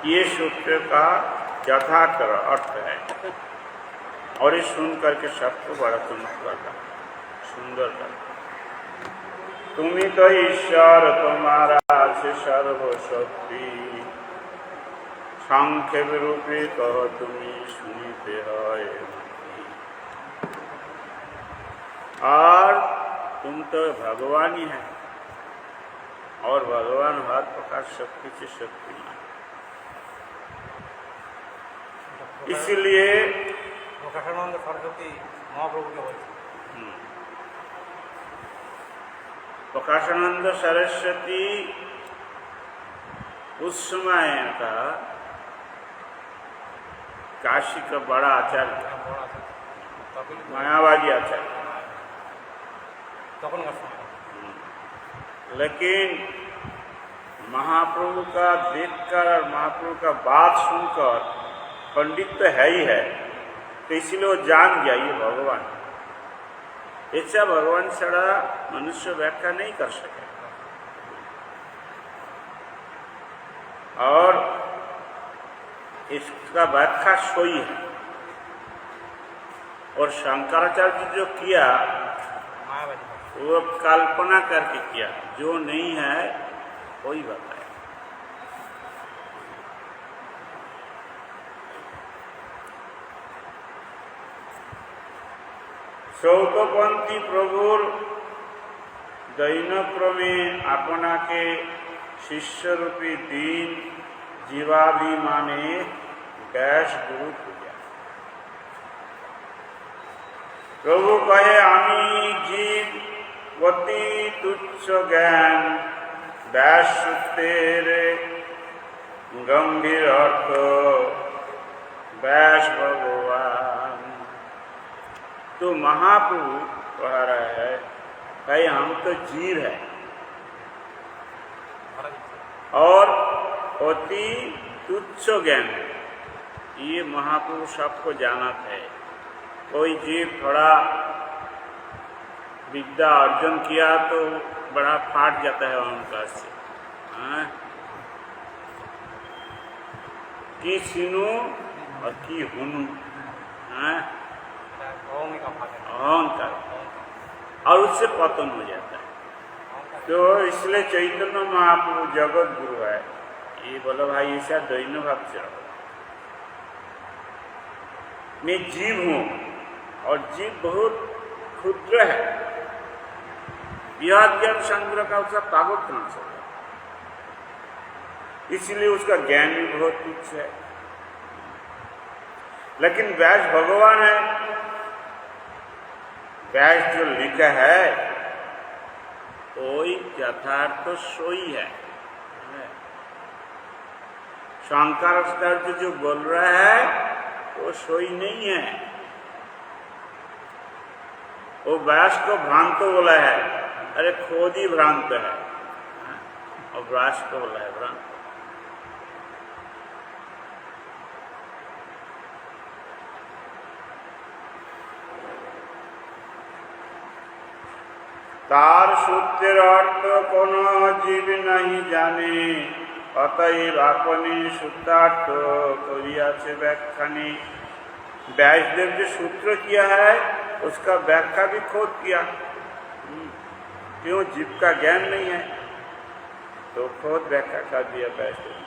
ये सूत्र का यथार्थ अर्थ है। और ये सुन करके सबको बड़ा सुंदर लगा। तुम्ही तो ईश्वर तुम्हारा আছে सर्वशक्ति, संक्षेप रूपे कहो तुम्ही सुनीते है। और तुम तो भगवान ही है, और भगवान हर प्रकार शक्ति से शक्तिमान। इसलिए प्रकाशानंद सरस्वती महाप्रभु के बोलते प्रकाशानंद सरस्वती उस समय का काशी का बड़ा आचार्य, मायावादी आचार्य। लेकिन महाप्रभु का देखकर और महाप्रभु का बात सुनकर पंडित तो है ही है, तो इसलिए वो जान गया ये भगवान। ऐसा भगवान छड़ा मनुष्य व्याख्या नहीं कर सके। और इसका व्याख्या सोई है। और शंकराचार्य जी जो किया वो कल्पना करके किया, जो नहीं है वही बताया। सौतपंथी प्रभुर दैनक्रमे अपना के शिष्य रूपी दीन जीवाभिमाने व्यास गुरु पूजा। प्रभु कहे आमी जीव अति तुच्छ ज्ञान, व्यास सूत्रेर गंभीर अर्थ व्यास भगवान। तो महाप्रभु कह रहा है भाई हम तो जीव है और अति तुच्छ ज्ञान है। ये महाप्रभु सबको जानत है। कोई जीव थोड़ा विद्या अर्जन किया तो बड़ा फाट जाता है अहंकार से। की सुनू और की हुनू, अहंकार, और उससे पतन हो जाता है। तो इसलिए चैतन्य महाप्रभु जगत गुरु है। ये बोलो भाई ऐसा दैन्य भाव से रहो। मैं जीव हूँ और जीव बहुत क्षुद्र है। यह ज्ञान संग्रह का उसका ताकत कहाँ से, इसलिए उसका ज्ञान भी बहुत तुच्छ है। लेकिन व्यास भगवान है। व्यास जो लिखा है वही यथार्थ सोई है। शंकराचार्य जो बोल रहा है वो सोई नहीं है। वो व्यास को भ्रांत बोला है। अरे खुद ही भ्रांत है और व्यास को बोला है भ्रांत। तार सूत्र अर्थ कोनो जीव नहीं जाने, अतएव अपनी सूत्रार्थ करिया से व्याख्यानी। व्यासदेव जो सूत्र किया है उसका व्याख्या भी खुद किया। क्यों? जीव का ज्ञान नहीं है तो खुद व्याख्या कर दिया व्यासदेव।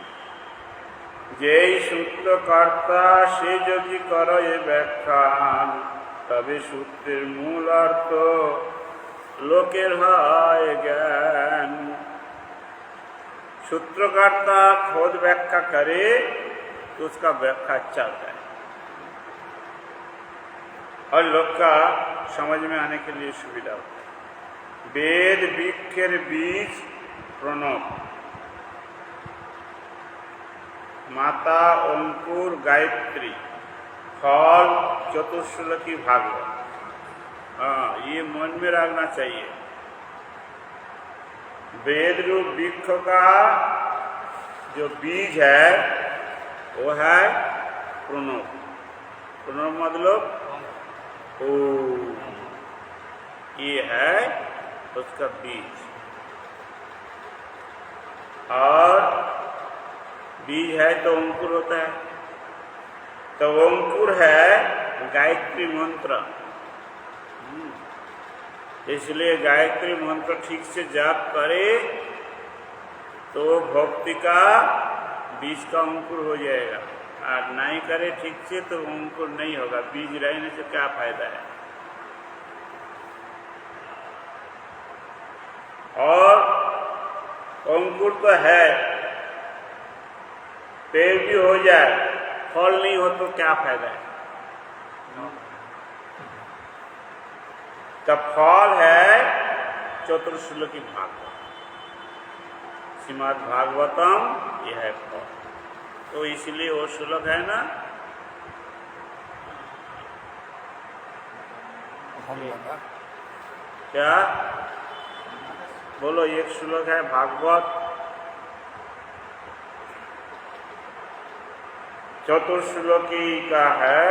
जे सूत्र कर्ता से यदि करो ये व्याख्यान, तभी सूत्र मूल अर्थ लोकेर है ज्ञान। सूत्रकर्ता खुद व्याख्या करे तो उसका व्याख्या चलता है और लोग का समझ में आने के लिए सुविधा होता है। वेद वृक्षेर बीज प्रणव, माता अंकुर गायत्री, फल चतुश्लोकी भागवत। हाँ, ये मन में रखना चाहिए। वेद रूप वृक्ष का जो बीज है वो है प्रणव। प्रणव मतलब ओम, ये है उसका बीज। और बीज है तो अंकुर होता है, तो अंकुर है गायत्री मंत्र। इसलिए गायत्री मंत्र ठीक से जाप करे तो भक्ति का बीज का अंकुर हो जाएगा, और नहीं करे ठीक से तो अंकुर नहीं होगा। बीज रहने से क्या फायदा है। और अंकुर तो है, पेड़ भी हो जाए, फल नहीं हो तो क्या फायदा है। तब फल है चतुर्श्लोकी भागवत, श्रीमद् भागवतम, यह है फल। तो इसलिए वो श्लोक है ना, क्या बोलो, एक श्लोक है भागवत चतुर्श्लोकी का है,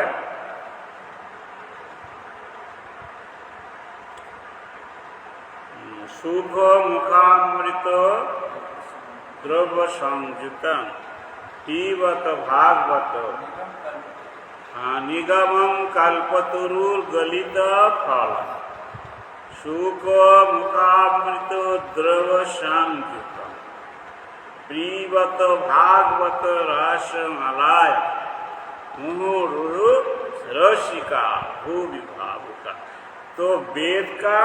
शुभ मुखामृत द्रव्य संयुतम पीबत भागवत निगमं कल्पतरुर्गलित फल। शुक मुखामृत द्रव्य संयुतम पीबत भागवत रसमलाय मुहुरु रसिका भूवि भावुका। तो वेद का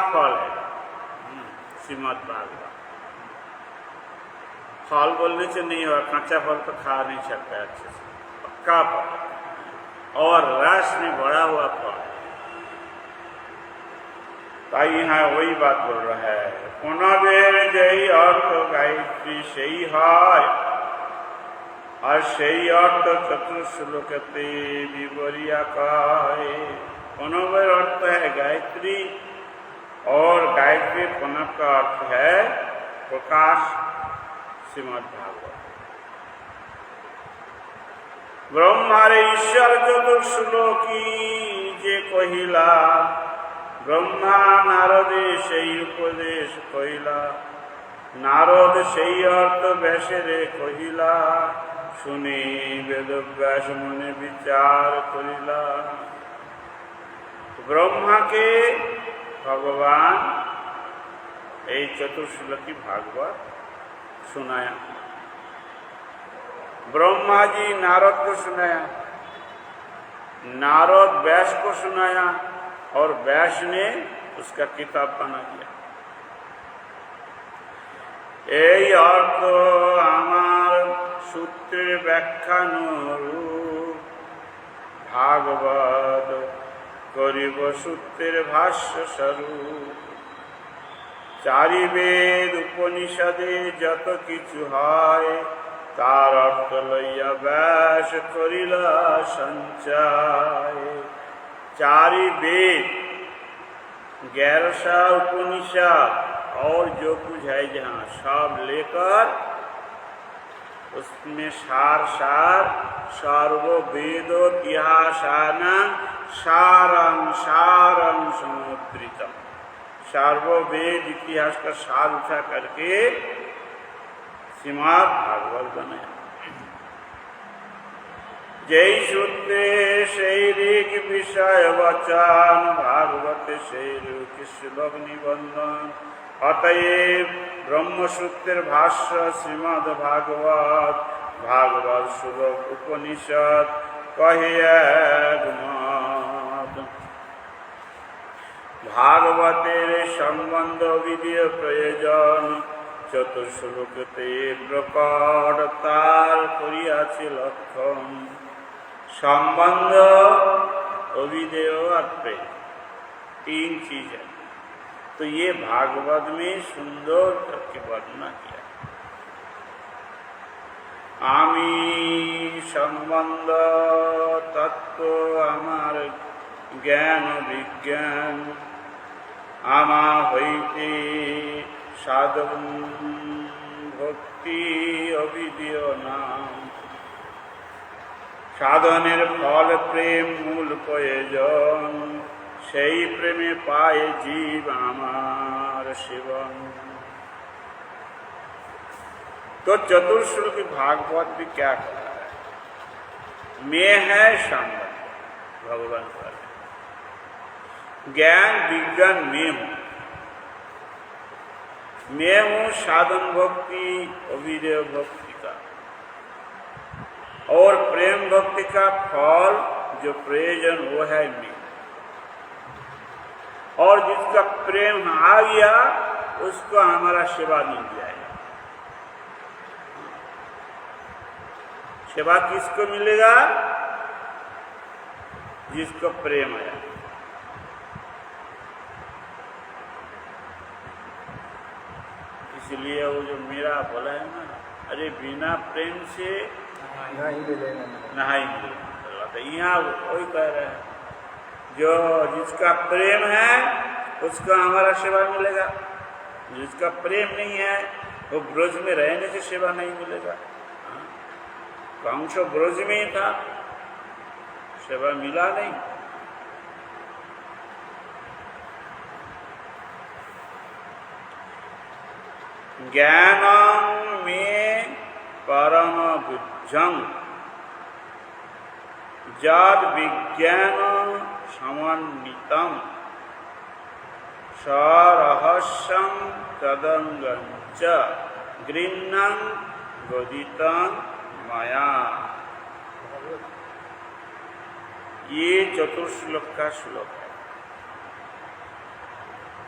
फल है श्रीमद् भागवत। फल बोलने से नहीं होगा, कच्चा फल तो खा नहीं सकता है अच्छे से, पक्का फल और रस में भरा हुआ फल। ताई यहाँ वही बात बोल रहा है, पुनर्वेर जय अर्थ गायत्री सही है, और सही अर्थ चतुर्श्लोकते विवरिया का है। पुनर्वेर अर्थ है गायत्री, और गायत्री पुनः का अर्थ है प्रकाश, श्रीमद् भागवत। ब्रह्मारे ईश्वर चतुर्श्लोकी जे कहिला, ब्रह्मा नारदे সেই उपदेश कहिला, नारद সেই अर्थ ব্যাসেরে কহিলা, শুনি বেদব্যাস মনে বিচার করিলা। ब्रह्मा के भगवान এই चतुर्श्लोकी भागवत सुनाया, ब्रह्मा जी नारद को सुनाया, नारद व्यास को सुनाया, और व्यास ने उसका किताब बना दिया। এই অর্থ আমার সূত্রের ব্যাখ্যানুরূপ ভাগবত করিব সূত্রের ভাষ্য স্বরূপ। চারি বেদ উপনিষদে যত কিছু হয়, তার অর্থ লইয়া ব্যাস করিলা সঞ্চয়। चारी वेद 11 उपनिषद और जो कुछ है जहाँ सब लेकर उसमें सार सर्ववेदोत्यासान सारं सारं समुद्रितम। सर्ववेद इतिहास का सार उठा करके श्रीमद् भागवत बनाया। जय सूत्रे शैरिक विषय वचन, भागवत शैरिक श्लोक निबंधन। अतएव ब्रह्मसूत्र भाष्य श्रीमद् भागवत, भागवत श्लोक उपनिषद कहे मत। भागवतेर संबंध विधि प्रयोजन चतुर्श्लोकते प्रकट तार करियाछि लक्षण। संबंध अविधेय और प्रेम, 3 चीज है। तो ये भागवत में सुंदर करके वर्णना किया। आमी संबंध तत्व आमार ज्ञान विज्ञान, आमा हईते साधन भक्ति अविधेय नाम। साधनेर फल प्रेम मूल प्रयोजन, সেই প্রেমে পায় জীব আমার সেবন। तो चतुर्श्लोकी भागवत भी क्या कर रहा है? मैं है संबंध भगवान पर, ज्ञान विज्ञान मैं हूं साधन भक्ति अविदेव भक्ति का, और प्रेम भक्ति का फल जो प्रयोजन वो है मैं। और जिसका प्रेम आ गया उसको हमारा सेवा मिल जाएगा। सेवा किसको मिलेगा? जिसको प्रेम आया। इसलिए वो जो मेरा बोला है ना, अरे बिना प्रेम से नहीं मिलेगा। तो यहाँ वही कह रहे हैं, जो जिसका प्रेम है उसका हमारा सेवा मिलेगा, जिसका प्रेम नहीं है वो ब्रज में रहने से सेवा नहीं मिलेगा। कंस ब्रज में ही था, सेवा मिला नहीं। ज्ञानं मे परम बुद्धं जद विज्ञान समन्वितं सरहस्यं तदंगं च गृह्णं गोदितं मया। ये चतुर्श्लोक का श्लोक है।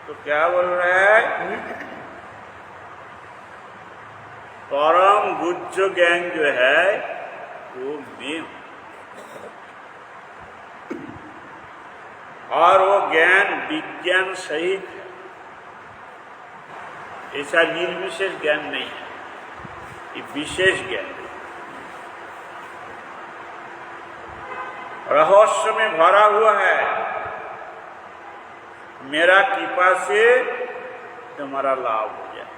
तो क्या बोल रहा है? परम गुज्ज ज्ञान जो है वो मैं हूं, और वो ज्ञान विज्ञान सहित है। ऐसा निर्विशेष ज्ञान नहीं है, ये विशेष ज्ञान है। रहस्य में भरा हुआ है। मेरा कृपा से तुम्हारा लाभ हो जाए,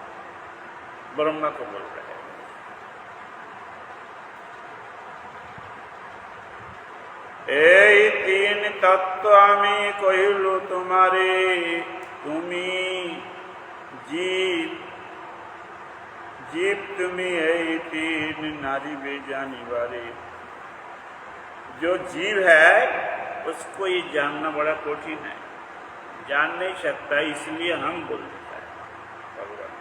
ब्रह्मा को बोल रहे हैं। এই তিন তত্ত্ব আমি কহিল তোমারে, তুমি জীব জীব তুমি এই तीन नारिबे जानिबारे। जो जीव है उसको ये जानना बड़ा कठिन है, जान नहीं सकता, इसलिए हम बोल देता है भगवान।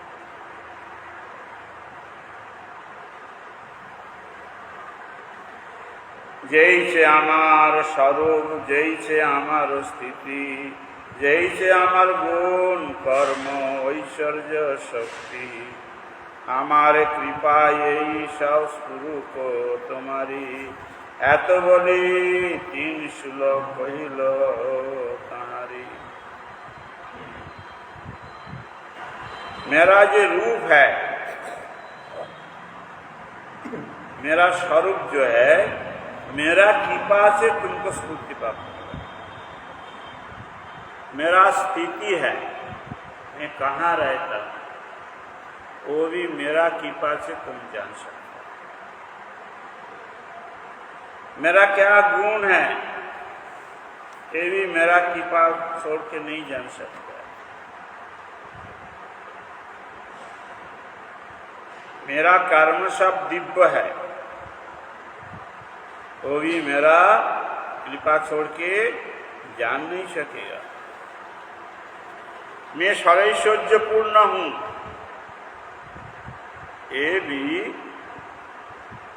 जैसे आमार स्वरूप, जैसे आमार स्थिति, जैसे आमार गुण कर्म ऐश्वर्य शक्ति, हमारे कृपा यही सब शुरू को तुम्हारी। এত বলি তিন শ্লোক কহিল তাহারি। मेरा जो रूप है, मेरा स्वरूप जो है, मेरा कृपा से तुमको स्फूर्ति प्राप्त होगा। मेरा स्थिति है, मैं कहाँ रहता हूँ, वो भी मेरा कृपा से तुम जान सकते। मेरा क्या गुण है, ये भी मेरा कृपा छोड़ के नहीं जान सकता। मेरा कर्म सब दिव्य है, वो भी मेरा कृपा छोड़ के जान नहीं सकेगा। मैं सर्वैश्वर्यपूर्ण हूँ, ये भी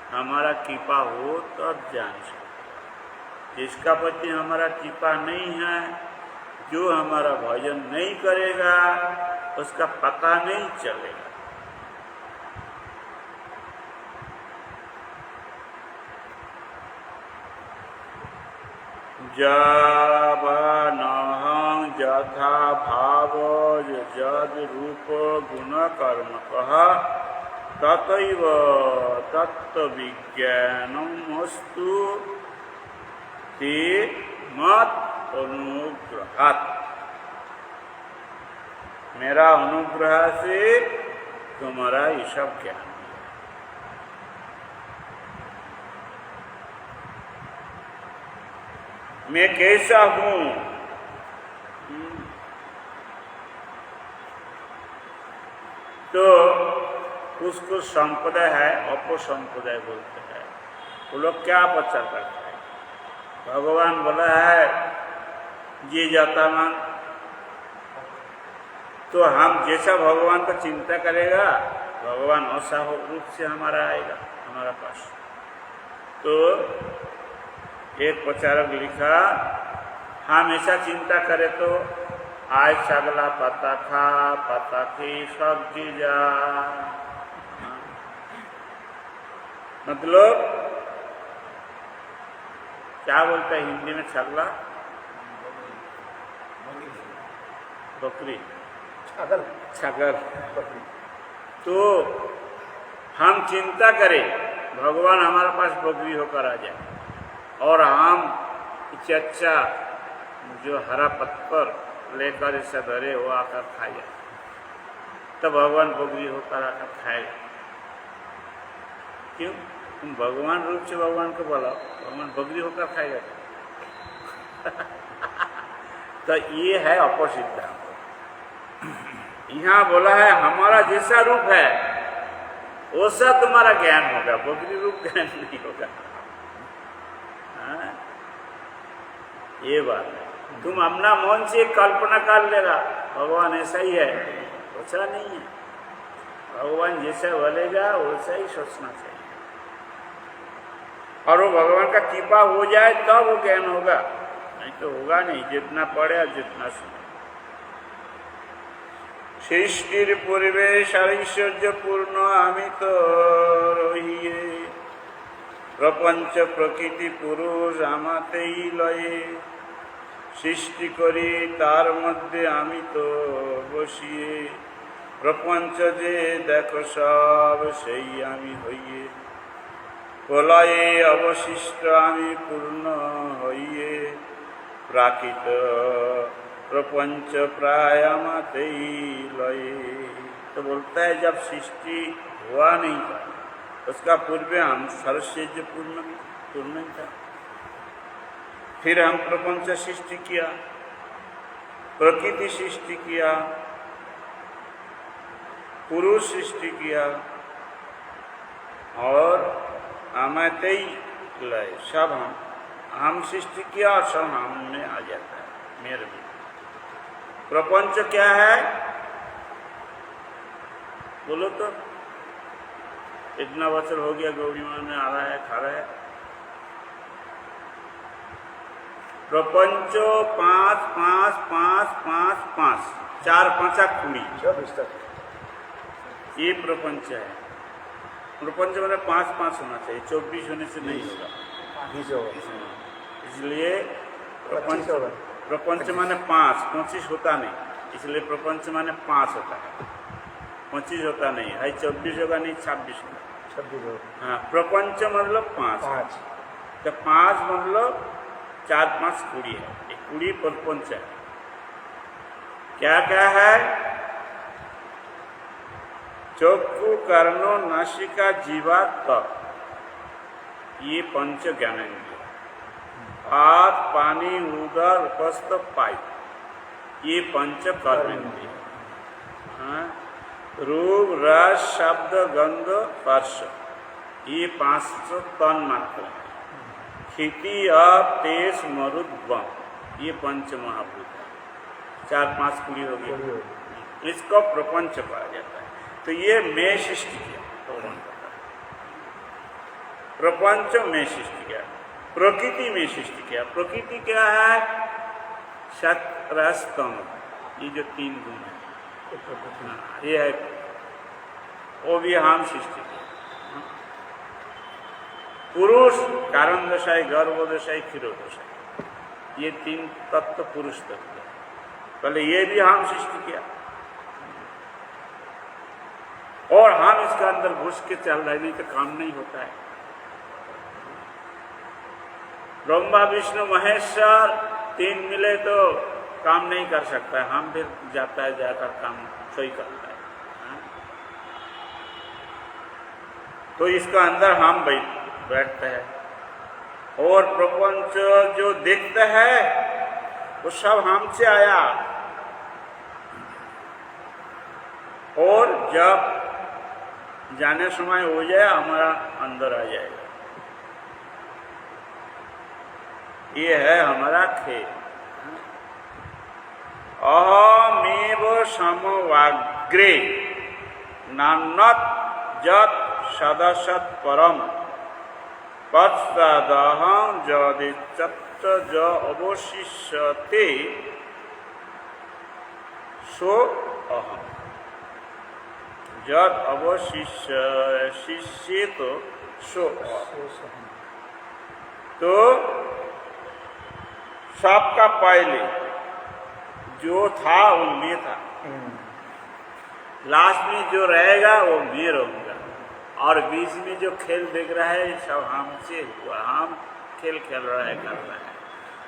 हमारा कृपा हो तब जान सकते। जिसका प्रति हमारा कृपा नहीं है, जो हमारा भजन नहीं करेगा, उसका पता नहीं चलेगा। जबानहं यथा भाव जद रूप गुण कर्म कह ततैव तत्त्वविज्ञानमस्तु ते मत अनुग्रहात्। मेरा अनुग्रह से तुम्हारा ये सब ज्ञान। मैं कैसा हूं, तो उस कुछ संप्रदाय है, अपसंप्रदाय बोलते हैं, वो लोग क्या प्रचार करते हैं? भगवान बोला है ये जाता मान, तो हम जैसा भगवान का चिंता करेगा भगवान ऐसा रूप से हमारा आएगा हमारा पास। तो एक प्रचारक लिखा, हम ऐसा चिंता करें तो आज छगला पता खा पता की सब्जी जा, मतलब क्या बोलता है हिंदी में छगला? बकरी, छगल। तो हम चिंता करें भगवान हमारे पास बकरी होकर आ जाए और हम अच्छा जो हरा पत्थर लेकर इससे धरे वो आकर खा जाए, तब भगवान बकरी होकर आकर खाएगा। क्यों? तुम भगवान रूप से भगवान को बोला, भगवान बकरी होकर खाएगा। तो ये है अपसिद्धांत। यहाँ बोला है हमारा जैसा रूप है वैसा तुम्हारा ज्ञान होगा, बकरी रूप ज्ञान नहीं होगा। ये बात है। तुम अपना मन से कल्पना कर लेगा भगवान ऐसा ही है, वैसा नहीं है। भगवान जैसा बोलेगा वैसा ही सोचना चाहिए, और वो भगवान का कृपा हो जाए तब वो ज्ञान होगा, नहीं तो होगा नहीं, जितना पढ़े और जितना सुने। सृष्टिर पूर्वे सारैश्वर्य पूर्ण आमित रहिए, प्रपंच प्रकृति पुरुष आमातेई लये, सृष्टि करी तार मध्य आमित बसिए, प्रपंच जे देखो सब सेई आमी हइए, प्रलये अवशिष्ट आमी पूर्ण हइए, प्राकृत प्रपंच प्रायमातेई लये। तो बोलता है जब सृष्टि हुआ नहीं था उसका पूर्व हम सारैश्वर्य पूर्ण नहीं था, फिर हम प्रपंच सृष्टि किया, प्रकृति सृष्टि किया, पुरुष सृष्टि किया, और आमातेई लय, सब हम सृष्टि किया और सब हम में आ जाता है मेरे में। प्रपंच क्या है बोलो तो? इतना बचर हो गया गौरी माँ में आ रहा है, खा रहा है। प्रपंचो 5 5 5 5 5 4 5 20, ये प्रपंच है। प्रपंच मैंने 5 5 होना चाहिए, 24 होने से नहीं होगा। इसलिए प्रपंच माने 5, 25 होता नहीं, इसलिए प्रपंच माने 5 होता है, 25 होता नहीं है, 24 होगा नहीं 26 होगा। हाँ, प्रपंच मतलब 5, तो 5 मतलब 4 5 कुड़ी है, एक कुड़ी प्रपंच है। क्या क्या है? चक्षु कर्णो नासिका जीवा तक, ये पंच ज्ञानेंद्रिय। हाथ पानी उदर उपस्थ पाई, ये पंच कर्मेंद्रिय। रूप रस शब्द गंध स्पर्श, ये 5 तन मात्र है। क्षिति अप तेज मरुद्वम, ये पंच महाभूत है। 4 5 कुड़ी हो गई, इसको प्रपंच कहा जाता है। तो ये मैं सृष्टि किया, प्रपंच में सृष्टि किया, प्रकृति में सृष्टि किया। प्रकृति क्या है? सत रस तम, ये जो 3 गुण है, ये है, वो भी हम सृष्टि किया। पुरुष कारण दशाई, गर्भ दशाई, क्षीरो दशाई, ये 3 तत्व पुरुष तत्व, पहले ये भी हम सृष्टि किया, और हम इसके अंदर घुस के चल रहे, नहीं तो काम नहीं होता है। ब्रह्मा विष्णु महेश्वर 3 मिले तो काम नहीं कर सकता है, हम फिर जाता है, जाकर काम सही करता है। तो इसका अंदर हम बैठते हैं, और प्रपंच जो देखते हैं वो सब हमसे आया। और जब जाने समय हो जाए हमारा अंदर आ जाएगा। ये है हमारा खेल। अहमेव समवाग्रे नान्यत् यत् सदसत् परम पश्चादहं यदिच्छत् य अवशिष्यते सो अहम। यद अवशिष्येत सो अहम। तो सबका पहले जो था वो मैं था, लास्ट में जो रहेगा वो मैं रहूंगा, और बीच में जो खेल देख रहा है सब हमसे हुआ। हम खेल खेल रहा है, कर रहा है।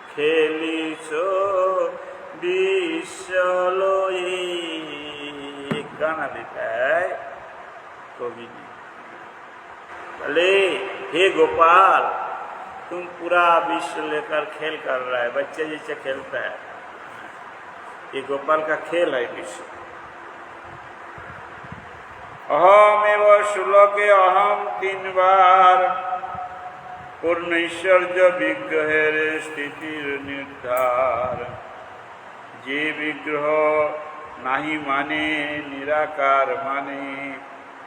खेली सो विश्वलोई, एक गाना देता है कवि जी। भले हे गोपाल, तुम पूरा विश्व लेकर खेल कर रहा है, बच्चे जैसे खेलता है। ये गोपाल का खेल है विश्व। अहमेव श्लोके अहम 3 बार पूर्ण ऐश्वर्य विग्रहेर स्थितिर निर्धार। जे विग्रह नहीं माने निराकार माने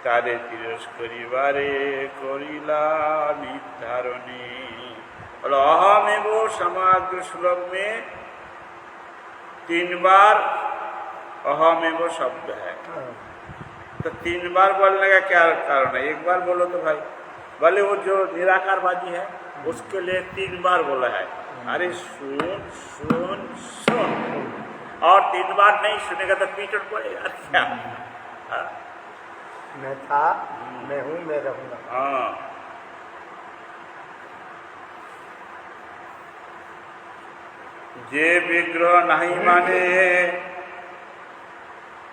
तारे तिरस्करिबारे करिला निर्धारणे। और अहमेव समग्र श्लोक में 3 बार अहमेव शब्द है। तो 3 बार बोलने का क्या कारण है? एक बार बोलो तो भाई, भले वो जो निराकारवादी है उसके लिए 3 बार बोला है। अरे सुन सुन सुन, और 3 बार नहीं सुनेगा तो पीटट पड़ेगा क्या? मैं था, मैं हूँ, मैं रहूंगा। हाँ, जे विग्रह नहीं माने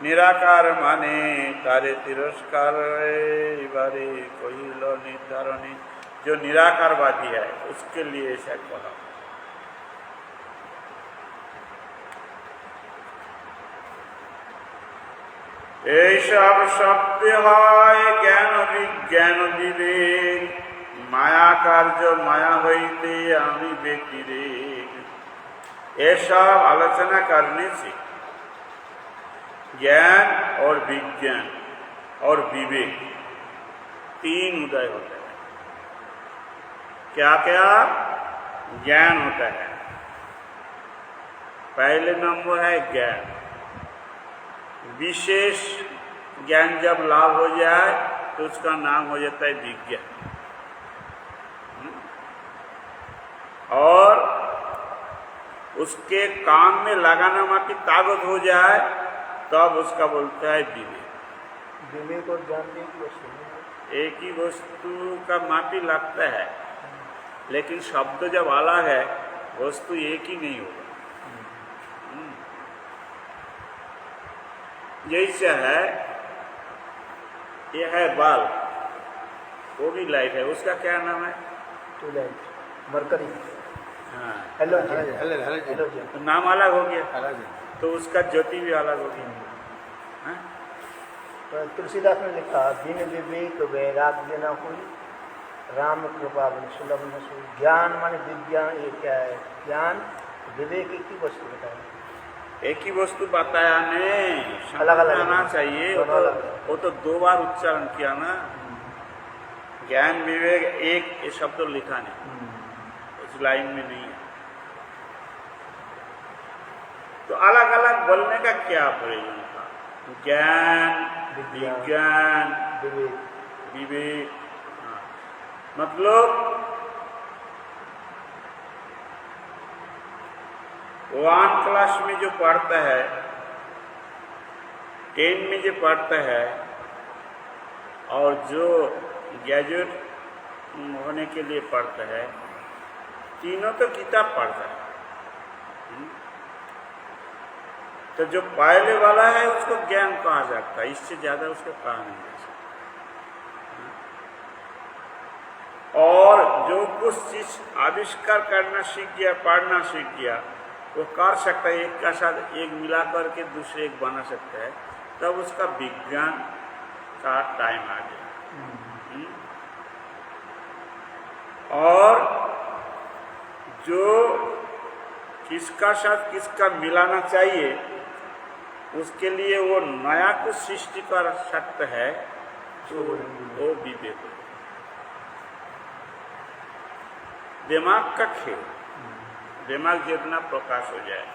निराकार माने तारे तिरस्कार बारे कहिल निर्धारणी। जो निराकारवादी है उसके लिए ऐसा कहा। सब सत्य है ज्ञान विज्ञान विवेक, माया कार्य माया हईते आमी व्यतिरेक। ये सब आलोचना करने से ज्ञान और विज्ञान और विवेक 3 उदय होते हैं। क्या क्या? ज्ञान होता है, पहले नंबर है ज्ञान। विशेष ज्ञान जब लाभ हो जाए तो उसका नाम हो जाता है विज्ञान। और उसके काम में लगाना मात्र ताकत हो जाए तब उसका बोलता है विवेक। विवेक और ज्ञान एक ही वस्तु है। एक ही वस्तु का माटी लगता है, लेकिन शब्द जब अलग है वस्तु एक ही नहीं होगा। जैसे है, ये है बल्ब, वो भी लाइट है, उसका क्या नाम है? ट्यूबलाइट, मरकरी, हाँ, हेलोजन। तो नाम अलग हो गया, तो उसका ज्योति भी अलग हो गया। हाँ? तो तुलसीदास ने लिखा, बिन विवेक वैराग्य न हुई, राम कृपा बिन सुलभ न सोई। ज्ञान माने विज्ञान, ये क्या है? ज्ञान विवेक एक ही वस्तु बताया। एक ही वस्तु बताया ने, अलग अलग आना चाहिए। वो तो 2 बार उच्चारण किया ना। ज्ञान विवेक एक ये शब्द लिखा नहीं, उस लाइन में नहीं है। तो अलग अलग बोलने का क्या प्रयोजन था? ज्ञान विज्ञान विवेक। हाँ। मतलब 1 क्लास में जो पढ़ता है, 10 में जो पढ़ता है, और जो ग्रेजुएट होने के लिए पढ़ता है, तीनों तो किताब पढ़ता है। तो जो पहले वाला है उसको ज्ञान कहा जाता है, इससे ज्यादा उसको कहा नहीं जा सकता। और जो कुछ चीज आविष्कार करना सीख गया, पढ़ना सीख गया, वो कर सकता है, एक का साथ एक मिला करके दूसरे एक बना सकता है, तब उसका विज्ञान का टाइम आ गया। और जो किसका साथ किसका मिलाना चाहिए उसके लिए वो नया कुछ सृष्टि का शर्त है, तो वो विवेक, दिमाग का खेल, दिमाग जितना प्रकाश हो जाए।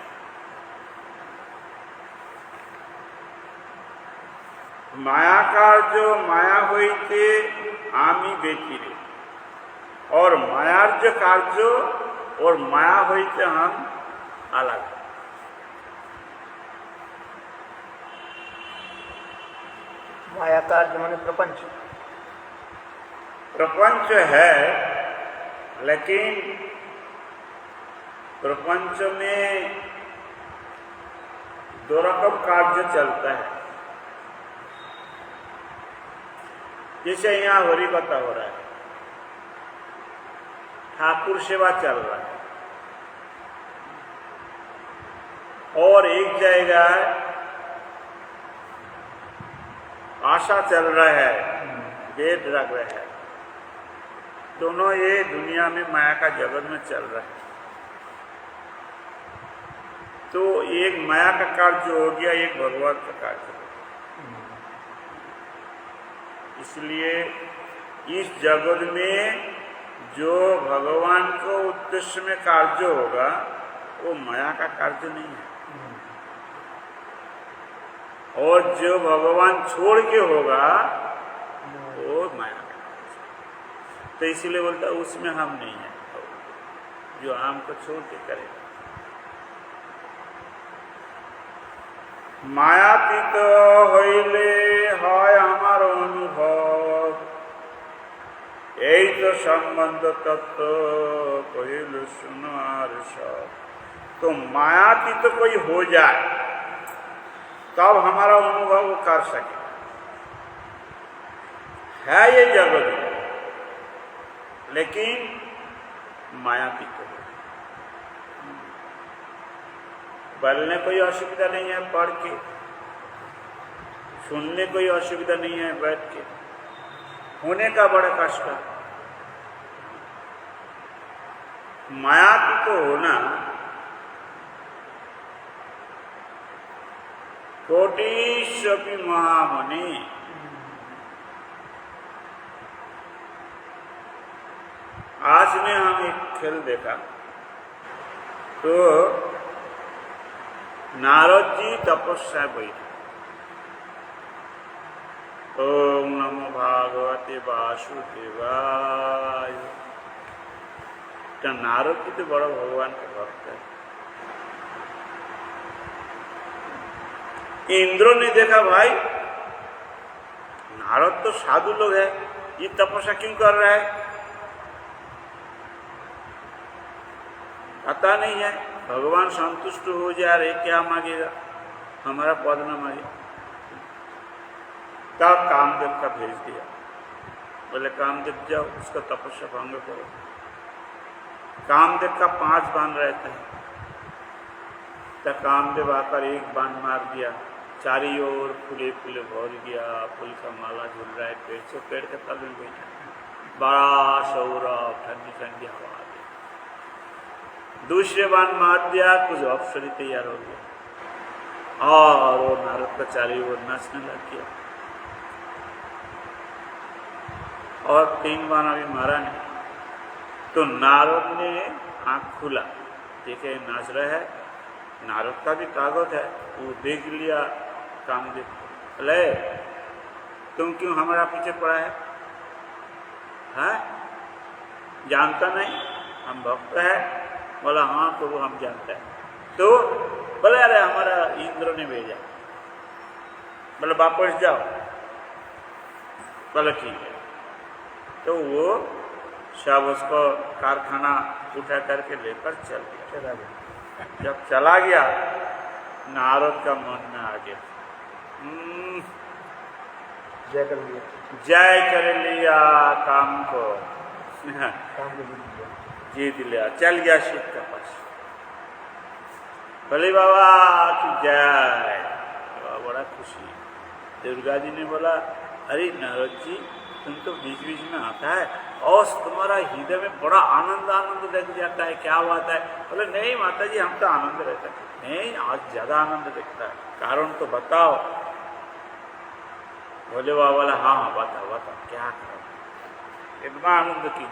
मायाकार जो माया হইতে আমি ব্যতিরে, और मायार्य कार्य और माया হইতে हम अलग। माया कार्य माने प्रपंच, प्रपंच है, लेकिन प्रपंच में दो रकम कार्य चलता है। जैसे यहाँ हरि कथा हो रहा है, ठाकुर सेवा चल रहा है, और एक जगह आशा चल रहा है, वेद रख रहा है। दोनों ये दुनिया में माया का जगत में चल रहा है। तो एक माया का कार्य हो गया, एक भगवान का कार्य। इसलिए इस जगत में जो भगवान को उद्देश्य में कार्य होगा वो माया का कार्य नहीं है, और जो भगवान छोड़ के होगा वो माया का कार्य। तो इसीलिए बोलता है उसमें हम नहीं है, जो हमको छोड़ के करेगा। मायातीत হইলে হয় আমার অনুভব, এই তো সম্বন্ধ तत्व কহিল सुनार सब। तो मायातीत कोई हो जाए तब हमारा अनुभव वो कर सके। है ये जगत में, लेकिन मायातीत हो। बोलने कोई असुविधा नहीं है, पढ़ के सुनने कोई असुविधा नहीं है, बैठ के होने का बड़ा कष्ट है। मायातीत तो होना कोटिश्वपि महामुनि। आज ने हम एक खेल देखा, तो नारद जी तपस्या बैठे, ओम नमो भागवते वासुदेवाय। तो नारद जी तो बड़ा भगवान के भक्त है। इंद्र ने देखा भाई नारद तो साधु लोग है, ये तपस्या क्यों कर रहा है, पता नहीं है भगवान संतुष्ट हो जाए, अरे क्या मांगेगा, हमारा पद न मांगे। तब कामदेव का भेज दिया, बोले कामदेव जाओ उसका तपस्या भंग करो। कामदेव का 5 बाण रहता है, तो कामदेव आकर एक बाण मार दिया, चारी ओर फूले फूले भर गया, फूल का माला झूल रहा है पेड़ से, पेड़ के तल में बैठा, बड़ा सौरभ, ठंडी ठंडी हवा। दूसरे बाण मार दिया, कुछ अप्सरी तैयार हो गया, और वो नारद का चारी ओर नाचने लग गया। और 3 बाण अभी मारा नहीं, तो नारद ने आंख खुला, देखे नाच रहा है। नारद का भी ताकत है, वो देख लिया कामदेव, बोले तुम क्यों हमारा पीछे पड़ा है, हाँ? जानता नहीं हम भक्त है? बोला हाँ प्रभु हम जानते हैं। तो बोले अरे हमारा इंद्र ने भेजा। बोले वापस जाओ। बोले ठीक है। तो वो सब उसको कारखाना उठा करके लेकर चला गया। जब चला गया नारद का मन में आ गया, जय कर लिया, जय कर लिया काम को, काम को जीत लिया, चल गया शिव के पास। भले बाबा की जय। बड़ा खुशी। दुर्गा जी ने बोला अरे नारद जी तुम तो बीच बीच में आता है, और तुम्हारा हृदय में बड़ा आनंद आनंद लग जाता है, क्या बात है? बोले नहीं माता जी, हम तो आनंद रहता है। नहीं, आज ज्यादा आनंद दिखता है, कारण तो बताओ। बोले बाबा, बोला हाँ हाँ बताओ बताओ, क्या करो, इतना आनंद की।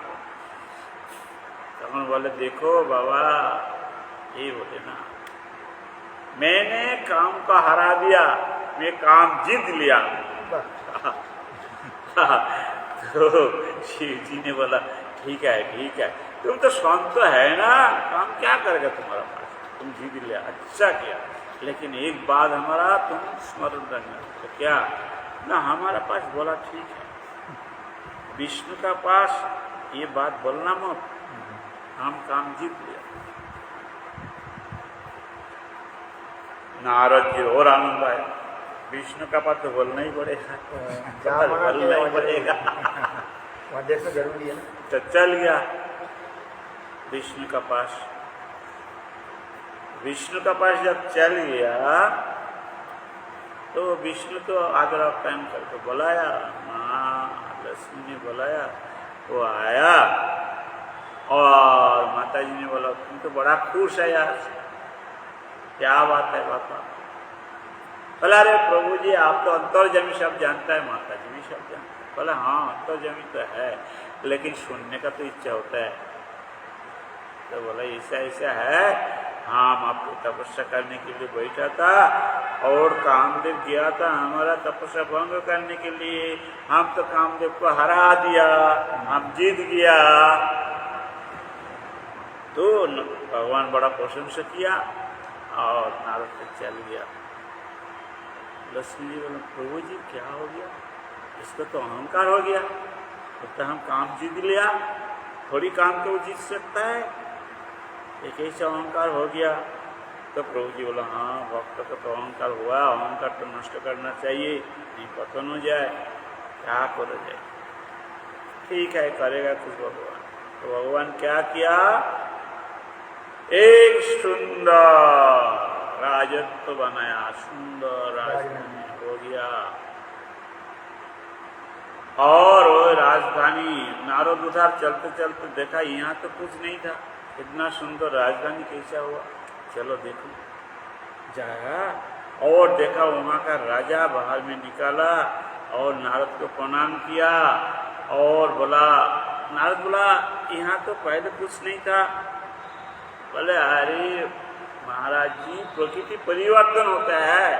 तब बोले देखो बाबा, ये बोले ना, मैंने काम को हरा दिया, मैं काम जीत लिया। तो शिव जी ने बोला ठीक है, तुम तो शांत तो है ना, काम क्या करेगा तुम्हारा पास, तुम जीत लिया, अच्छा किया, लेकिन एक बात हमारा तुम स्मरण रखना। तो क्या ना, हमारा पास बोला ठीक है, विष्णु का पास ये बात बोलना मत, हम काम जीत लिया। नारद जी और आनंद आया, विष्णु का पास तो बोलना ही पड़ेगा, बोलना ही पड़ेगा, वहाँ देखना जरूरी है ना। तो चल गया विष्णु का पास। विष्णु का पास जब चल गया तो विष्णु तो आगरा टाइम करके बुलाया, माँ लक्ष्मी ने बुलाया, वो आया और माता जी ने बोला तुम तो बड़ा खुश है यार, क्या बात है बापा? बोला अरे प्रभु जी, आप तो अंतर्जमी सब जानता है, माता जी भी सब जानता है। बोला हाँ अंतर्जमी तो है, लेकिन सुनने का तो इच्छा होता है। तो बोला ऐसा ऐसा है, हाँ हम आपको तपस्या करने के लिए बैठा था और कामदेव गया था हमारा तपस्या भंग करने के लिए, हम तो कामदेव को हरा दिया, हम जीत गया। तो भगवान बड़ा प्रशंसा किया और नारद तक चल गया। लक्ष्मी जी बोले प्रभु जी क्या हो गया, इसका तो अहंकार हो गया, तो हम काम जीत लिया, थोड़ी काम को जीत सकता है, एक ऐसा अहंकार हो गया। तो प्रभु जी बोला हाँ भक्त का तो अहंकार हुआ, अहंकार तो नष्ट करना चाहिए, नहीं पतन हो जाए, क्या करो जाए। ठीक है करेगा कुछ भगवान। तो भगवान क्या किया, एक सुंदर राजत्व बनाया, सुंदर राजधानी हो गया। और वो राजधानी, नारद उधर चलते चलते देखा यहाँ तो कुछ नहीं था, इतना सुंदर राजधानी कैसा हुआ, चलो देखो। जाया और देखा वहाँ का राजा बाहर में निकाला और नारद को प्रणाम किया और बोला, नारद बोला यहाँ तो पहले कुछ नहीं था। बोले अरे महाराज जी प्रकृति परिवर्तन होता है,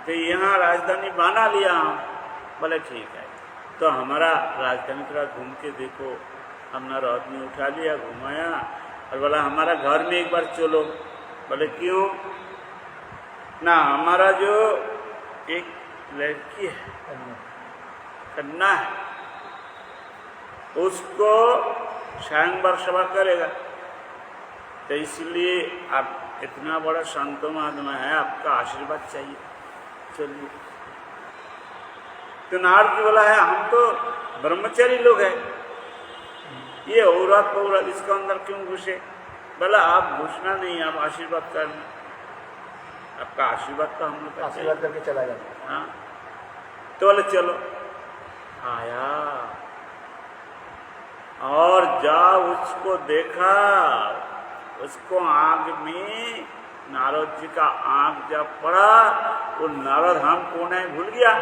तो यहाँ राजधानी बना लिया हम। बोले ठीक है, तो हमारा राजधानी थोड़ा घूम के देखो। हमने रात में उठा लिया, घुमाया और बोला हमारा घर में एक बार चलो। बोले क्यों? ना हमारा जो एक लड़की है कन्या है, उसको स्वयंवर सभा करेगा, तो इसलिए आप इतना बड़ा संत महात्मा है, आपका आशीर्वाद चाहिए, चलिए। तो नारद जी बोला है हम तो ब्रह्मचारी लोग हैं, ये औरत पौरत इसके अंदर क्यों घुसे? बोला आप घुसना नहीं, आप आशीर्वाद करना, आपका आशीर्वाद तो हम लोग आशीर्वाद करके चला जाता। हाँ तो बोले चलो। आया और जा उसको देखा, उसको आग में नारद जी का आंख जब पड़ा, वो नारद हम कौन है भूल गया।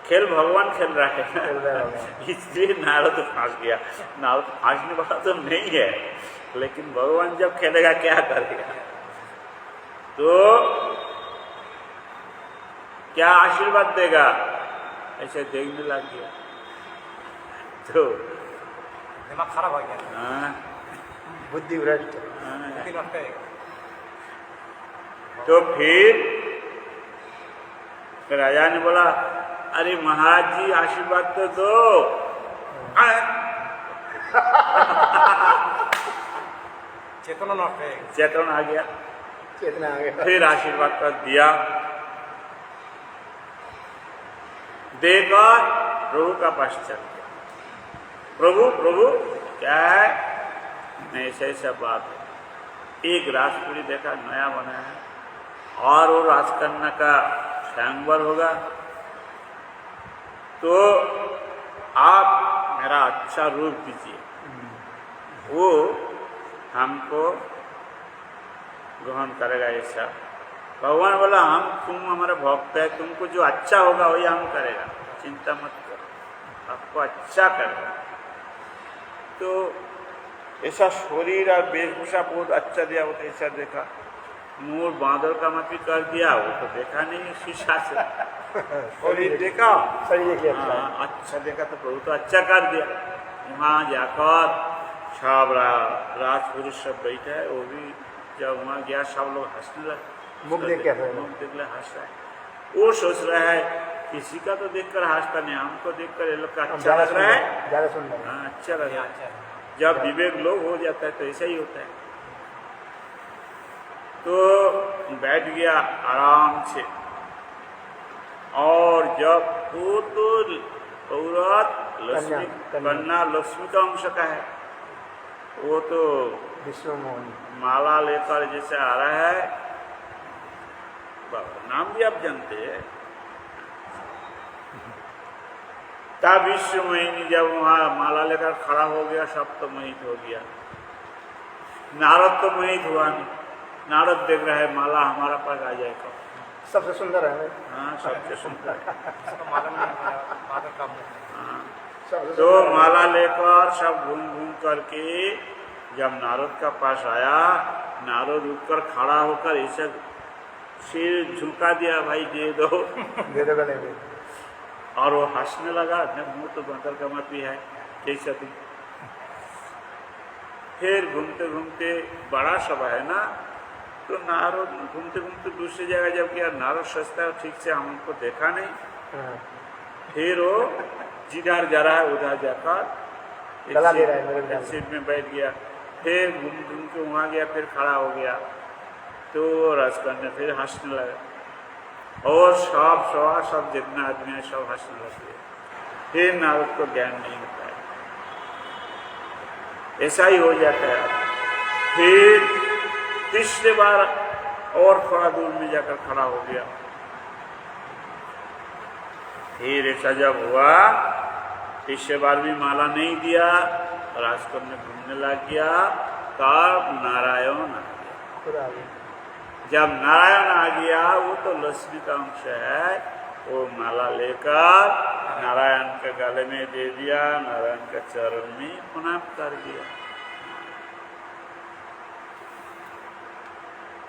खेल भगवान खेल रहा है, इसलिए नारद फंस गया। नारद फंसने वाला तो नहीं है, लेकिन भगवान जब खेलेगा क्या करेगा। तो क्या आशीर्वाद देगा, ऐसे देखने लग गया। तो दिमाग खराब हो गया, बुद्धि भ्रष्ट। तो फिर राजा ने बोला अरे महाराज जी आशीर्वाद तो दो। चेतना नष्ट है, चेतन आ गया, चेतना आ गया। फिर आशीर्वाद कर दिया, देकर प्रभु का पास चल गया। प्रभु प्रभु क्या है, ऐसा ऐसा बात है। एक राजपुरी देखा नया बना है और वो राजकन्या का स्वयंवर होगा, तो आप मेरा अच्छा रूप दीजिए, वो हमको ग्रहण करेगा। ऐसा भगवान बोला, तुम हमारे भक्त है, तुमको जो अच्छा होगा वही हम करेगा, चिंता मत करो, आपको अच्छा करेगा। तो ऐसा शरीर और वेशभूषा बहुत अच्छा दिया, वो तो ऐसा देखा, मोर बांदर का मत भी कर दिया, वो तो देखा नहीं शीशा से, शरीर देखा, अच्छा देखा तो बहुत अच्छा कर दिया। वहाँ जाकर सब राजपुरुष सब बैठे है, वो भी जब वहाँ गया सब लोग हंसने लगे, मुख देख के हंस रहा है। वो सोच रहा है किसी का तो देखकर हंसता नहीं, हमको देखकर ये लोग का अच्छा लग रहा है, ज़्यादा सुंदर, हाँ अच्छा लग रहा है। जब विवेक लोग हो जाता है तो ऐसा ही होता है। तो बैठ गया आराम से, और जब वो तो औरत लक्ष्मी कन्या लक्ष्मी का अंश का है, वो तो विष्णु मोहन माला लेकर जैसे आ रहा है, नाम भी आप जानते हैं, तब विश्व मोहिनी जब वहाँ माला लेकर खड़ा हो गया, सब तो मोहित हो गया। नारद तो मोहित हुआ नहीं, नारद देख रहा है माला हमारा पास आ जाएगा, सबसे सुंदर है। हाँ सबसे सुंदर हाँ। सबसे तो सुंदर माला लेकर सब घूम घूम करके जब नारद का पास आया, नारद उठकर खड़ा होकर ऐसे सिर झुका दिया, भाई दे दो गले में, और वो हंसने लगा, मुँह तो बांदर का मत भी है कैसा तुम। फिर घूमते घूमते बड़ा सभा है ना, तो नारद घूमते घूमते दूसरी जगह जब गया, नारद सोचता है ठीक से हमको देखा नहीं, फिर वो जिधर जा रहा है उधर जाकर गला दे रहा है मेरे ख्याल से। सीट में बैठ गया, फिर घूम घूम के वहाँ गया, फिर खड़ा हो गया, तो राजकन्या फिर हंसने लगा, और सब जितना आदमी है सब हंसने लगे। फिर नारद को ज्ञान नहीं होता है, ऐसा ही हो जाता है। फिर तीसरी बार और थोड़ा दूर में जाकर खड़ा हो गया, फिर ऐसा जब हुआ, तीसरी बार भी माला नहीं दिया, राजकन्या घूमने लग गया, तब नारायण आ गया। जब नारायण आ गया, वो तो लक्ष्मी का अंश है, वो माला लेकर नारायण के गले में दे दिया, नारायण के चरण में प्रणाम कर दिया।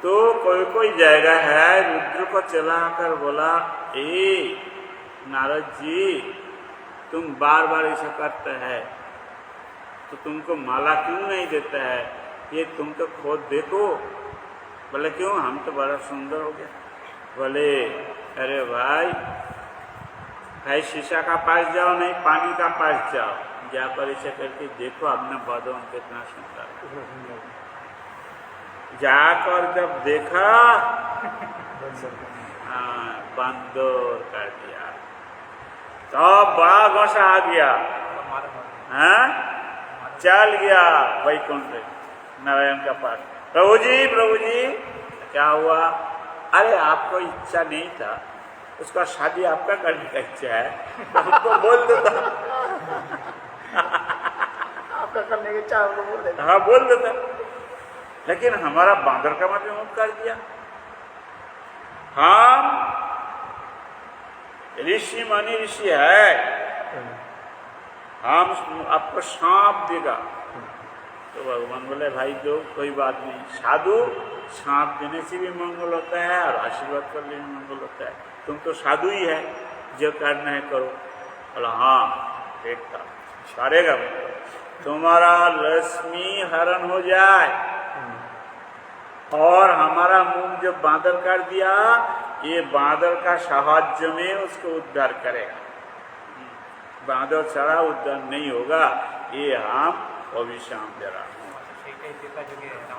तो कोई कोई जगह है, रुद्र को चलाकर बोला, ए नारद जी, तुम बार बार ऐसा करते हैं, तो तुमको माला क्यों नहीं देता है, ये तुम तो खुद देखो। बोले क्यों, हम तो बड़ा सुंदर हो गया। बोले अरे भाई शीशा का पास जाओ, नहीं पानी का पास जाओ, जाकर ऐसे करके देखो अपना बदन कितना सुंदर। जाकर जब देखा, हाँ बंदर कर दिया, तो बड़ा गुस्सा आ गया, हाँ चल गया वैकुंठ नारायण का पास। प्रभु जी क्या हुआ? अरे आपको इच्छा नहीं था, उसका शादी आपका करने का इच्छा है, आपको बोल देता। आपका करने की इच्छा हमको बोल देता। हाँ बोल देता, लेकिन हमारा बांदर का मत मुक्त कर दिया। हम ऋषि मनी ऋषि है, हम आपको सांप देगा। तो भगवान बोले भाई दो, कोई बात नहीं, साधु सांप देने से भी मंगल होता है और आशीर्वाद करने में मंगल होता है, तुम तो साधु ही है, जो करना है करो। बोला हाँ ठीक था, करेगा, तुम्हारा लक्ष्मी हरण हो जाए और हमारा मुंह जो बांदर कर दिया, ये बांदर का साहाଯ୍य में उसको उद्धार करेगा। बांदर चढ़ा उद्धार नहीं होगा, ये हम अभिशाप दे रहा हूँ।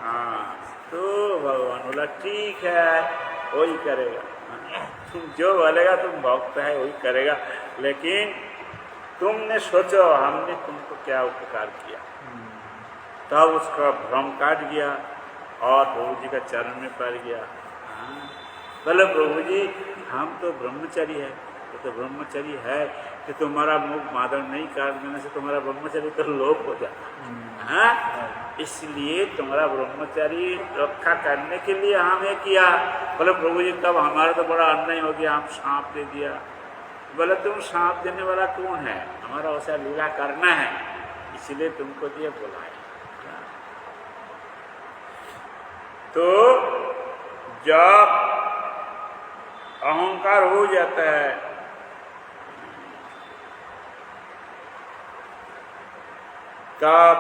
हाँ तो भगवान बोला ठीक है, वही करेगा, तुम जो बोलेगा, तुम भक्त है वही करेगा, लेकिन तुमने सोचो हमने तुमको क्या उपकार किया। तब उसका भ्रम काट गया और प्रभु जी का चरण में पड़ गया। बोले प्रभु जी हम तो ब्रह्मचारी है, तो ब्रह्मचारी है कि तुम्हारा मुख मादन नहीं काट देने से तुम्हारा ब्रह्मचारी तो लोप हो जाता है। इसलिए तुम्हारा ब्रह्मचारी रक्षा करने के लिए हमें किया। बोले प्रभु जी तब हमारा तो बड़ा अन्याय हो गया, हम सांप दे दिया। बोले तुम सांप देने वाला कौन है, हमारा वैसा लीला करना है इसलिए तुमको दिए बुलाए। तो जब अहंकार हो जाता है तब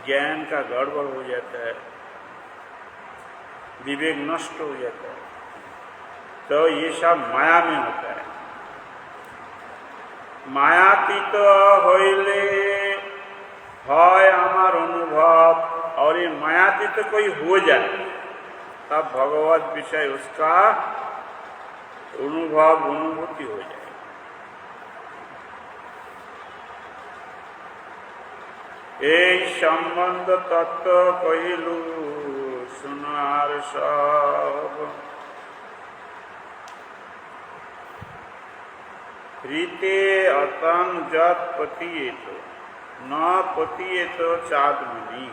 ज्ञान का गड़बड़ हो जाता है, विवेक नष्ट हो जाता है। तो ये सब माया में होता है। मायातीत होइले হয় আমার अनुभव, और ये मायातीत कोई हो जाए तब भगवत विषय उसका अनुभूति हो जाए। এই সম্বন্ধ তত্ত্ব কহিলু শোনার সব, रीते अतम जत पतियेत न पतियेत चादमणि,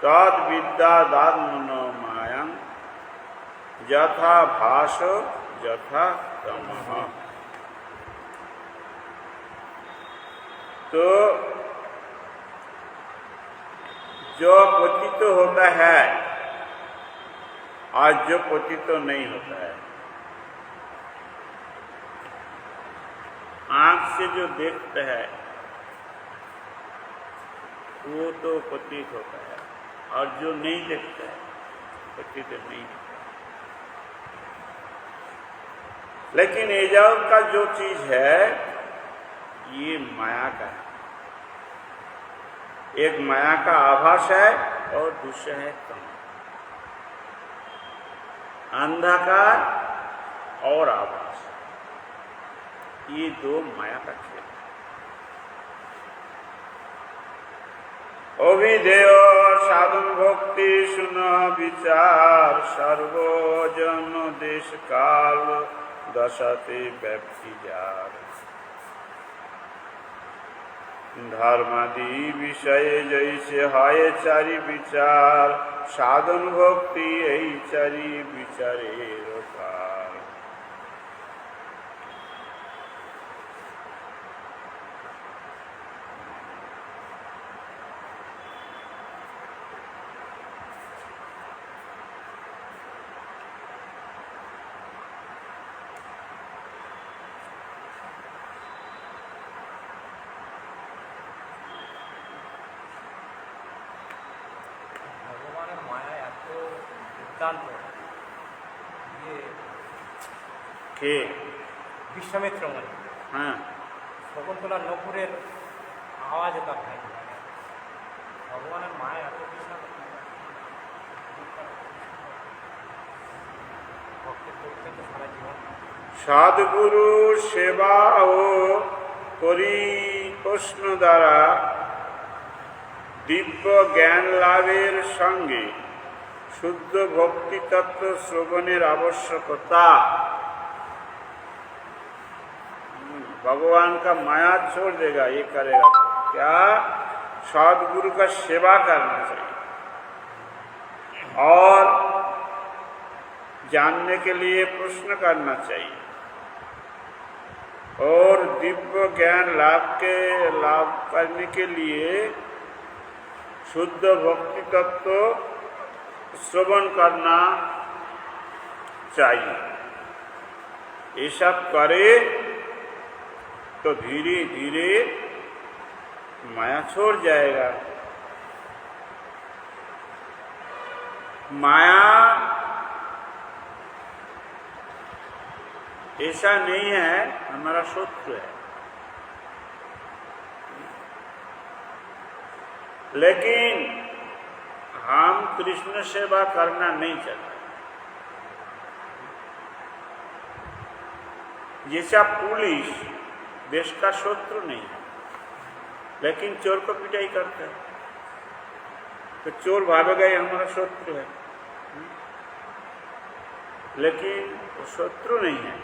तद विद्या दात्मनो मायं यथा भास यथा तमः। तो जो पतित होता है आज जो पतित नहीं होता है, आंख से जो देखता है वो तो पतित होता है, और जो नहीं देखता है पतित नहीं होता। लेकिन एजाव का जो चीज है ये माया का है। एक माया का आभास है और दूसरा है तम, अंधकार और आभास, ये दो माया का खेल। अभिधेय साधन भक्ति सुन विचार, सर्वजन देश काल दशते व्याप्ति जार। धर्मादि विषय जैसे हाय चारि विचार, साधन भक्ति यही चारि विचारे रोकार। কে বিশ্বামিত্র মুনি শকুন্তলার নপুরের আওয়াজে তার ভাই ভগবানের মায়া এত বিশাল ভক্তের করতে সারা জীবন। সদ্গুরু সেবা ও পরিপোষণ দ্বারা দিব্য জ্ঞান লাভের সঙ্গে शुद्ध भक्ति तत्व श्रवणेर आवश्यकता। भगवान का माया छोड़ देगा, ये करेगा क्या? सद्गुरु का सेवा करना चाहिए और जानने के लिए प्रश्न करना चाहिए, और दिव्य ज्ञान लाभ करने के लिए शुद्ध भक्ति तत्व श्रवण करना चाहिए। ये सब करे तो धीरे धीरे माया छोड़ जाएगा। माया ऐसा नहीं है हमारा शत्रु है, लेकिन हम कृष्ण सेवा करना नहीं चाहते। जैसा पुलिस देश का शत्रु नहीं है, लेकिन चोर को पिटाई करता है, तो चोर भागेगा ये हमारा शत्रु है। लेकिन वो शत्रु नहीं है।